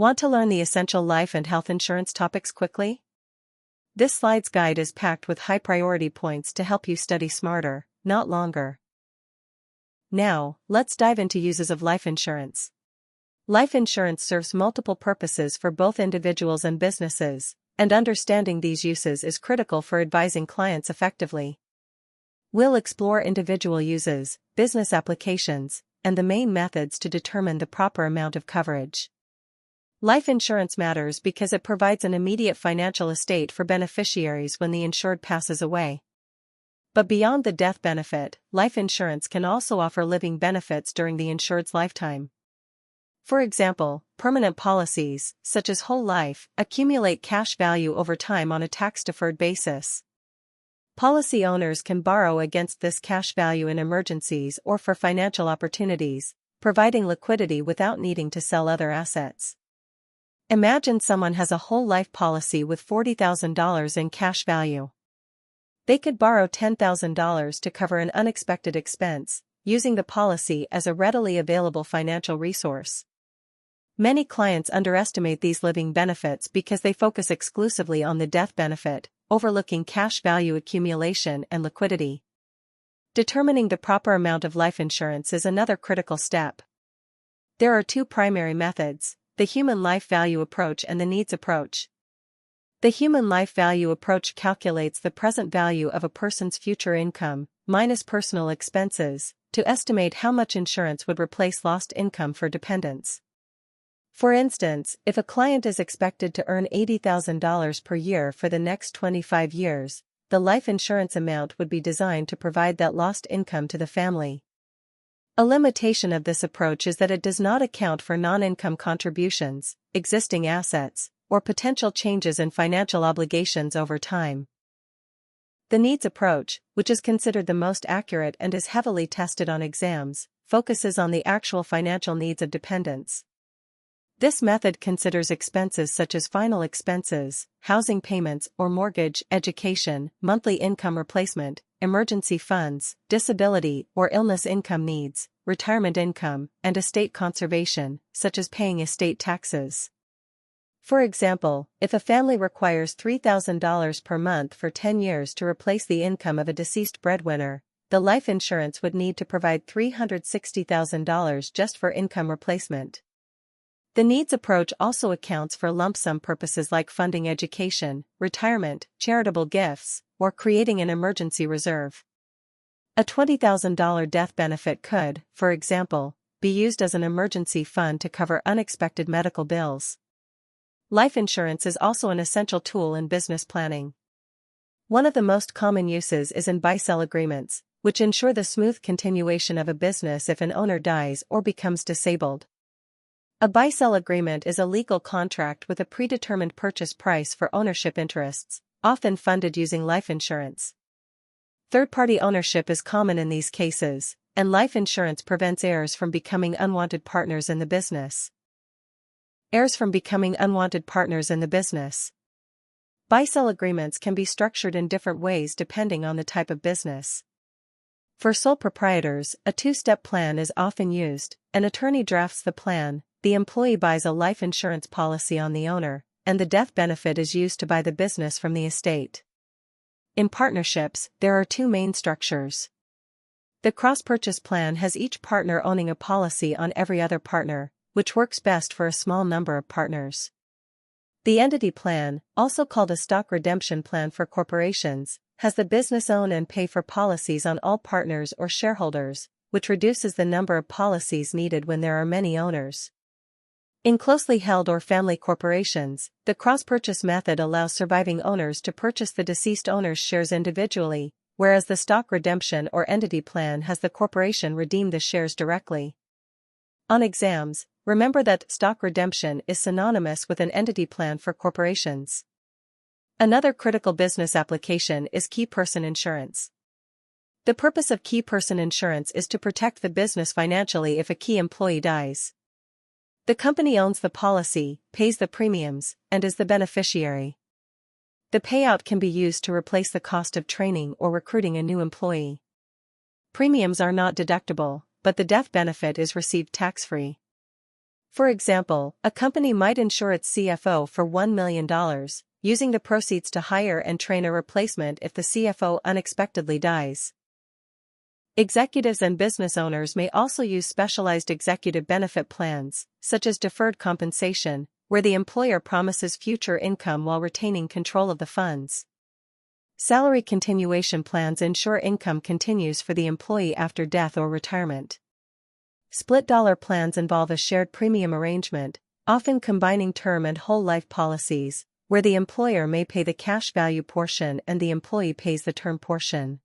Want to learn the essential life and health insurance topics quickly? This slides guide is packed with high-priority points to help you study smarter, not longer. Now, let's dive into uses of life insurance. Life insurance serves multiple purposes for both individuals and businesses, and understanding these uses is critical for advising clients effectively. We'll explore individual uses, business applications, and the main methods to determine the proper amount of coverage. Life insurance matters because it provides an immediate financial estate for beneficiaries when the insured passes away. But beyond the death benefit, life insurance can also offer living benefits during the insured's lifetime. For example, permanent policies, such as whole life, accumulate cash value over time on a tax-deferred basis. Policy owners can borrow against this cash value in emergencies or for financial opportunities, providing liquidity without needing to sell other assets. Imagine someone has a whole life policy with $40,000 in cash value. They could borrow $10,000 to cover an unexpected expense, using the policy as a readily available financial resource. Many clients underestimate these living benefits because they focus exclusively on the death benefit, overlooking cash value accumulation and liquidity. Determining the proper amount of life insurance is another critical step. There are two primary methods: the human life value approach and the needs approach. The human life value approach calculates the present value of a person's future income, minus personal expenses, to estimate how much insurance would replace lost income for dependents. For instance, if a client is expected to earn $80,000 per year for the next 25 years, the life insurance amount would be designed to provide that lost income to the family. A limitation of this approach is that it does not account for non-income contributions, existing assets, or potential changes in financial obligations over time. The needs approach, which is considered the most accurate and is heavily tested on exams, focuses on the actual financial needs of dependents. This method considers expenses such as final expenses, housing payments or mortgage, education, monthly income replacement, emergency funds, disability or illness income needs, retirement income, and estate conservation, such as paying estate taxes. For example, if a family requires $3,000 per month for 10 years to replace the income of a deceased breadwinner, the life insurance would need to provide $360,000 just for income replacement. The needs approach also accounts for lump sum purposes like funding education, retirement, charitable gifts, or creating an emergency reserve. A $20,000 death benefit could, for example, be used as an emergency fund to cover unexpected medical bills. Life insurance is also an essential tool in business planning. One of the most common uses is in buy-sell agreements, which ensure the smooth continuation of a business if an owner dies or becomes disabled. A buy-sell agreement is a legal contract with a predetermined purchase price for ownership interests, often funded using life insurance. Third-party ownership is common in these cases, and life insurance prevents heirs from becoming unwanted partners in the business. Heirs from becoming unwanted partners in the business. Buy-sell agreements can be structured in different ways depending on the type of business. For sole proprietors, a two-step plan is often used. An attorney drafts the plan, the employee buys a life insurance policy on the owner, and the death benefit is used to buy the business from the estate. In partnerships, there are two main structures. The cross-purchase plan has each partner owning a policy on every other partner, which works best for a small number of partners. The entity plan, also called a stock redemption plan for corporations, has the business own and pay for policies on all partners or shareholders, which reduces the number of policies needed when there are many owners. In closely held or family corporations, the cross-purchase method allows surviving owners to purchase the deceased owner's shares individually, whereas the stock redemption or entity plan has the corporation redeem the shares directly. On exams, remember that stock redemption is synonymous with an entity plan for corporations. Another critical business application is key person insurance. The purpose of key person insurance is to protect the business financially if a key employee dies. The company owns the policy, pays the premiums, and is the beneficiary. The payout can be used to replace the cost of training or recruiting a new employee. Premiums are not deductible, but the death benefit is received tax-free. For example, a company might insure its CFO for $1 million, using the proceeds to hire and train a replacement if the CFO unexpectedly dies. Executives and business owners may also use specialized executive benefit plans, such as deferred compensation, where the employer promises future income while retaining control of the funds. Salary continuation plans ensure income continues for the employee after death or retirement. Split dollar plans involve a shared premium arrangement, often combining term and whole life policies, where the employer may pay the cash value portion and the employee pays the term portion.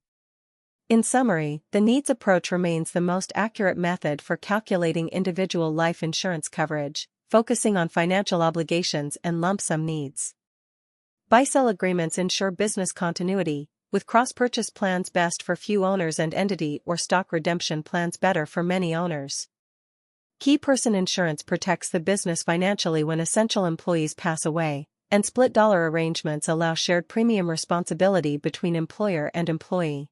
In summary, the needs approach remains the most accurate method for calculating individual life insurance coverage, focusing on financial obligations and lump sum needs. Buy-sell agreements ensure business continuity, with cross-purchase plans best for few owners and entity or stock redemption plans better for many owners. Key person insurance protects the business financially when essential employees pass away, and split dollar arrangements allow shared premium responsibility between employer and employee.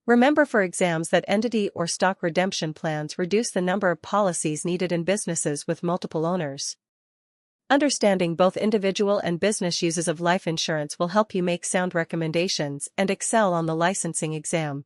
Remember for exams that entity or stock redemption plans reduce the number of policies needed in businesses with multiple owners. Understanding both individual and business uses of life insurance will help you make sound recommendations and excel on the licensing exam.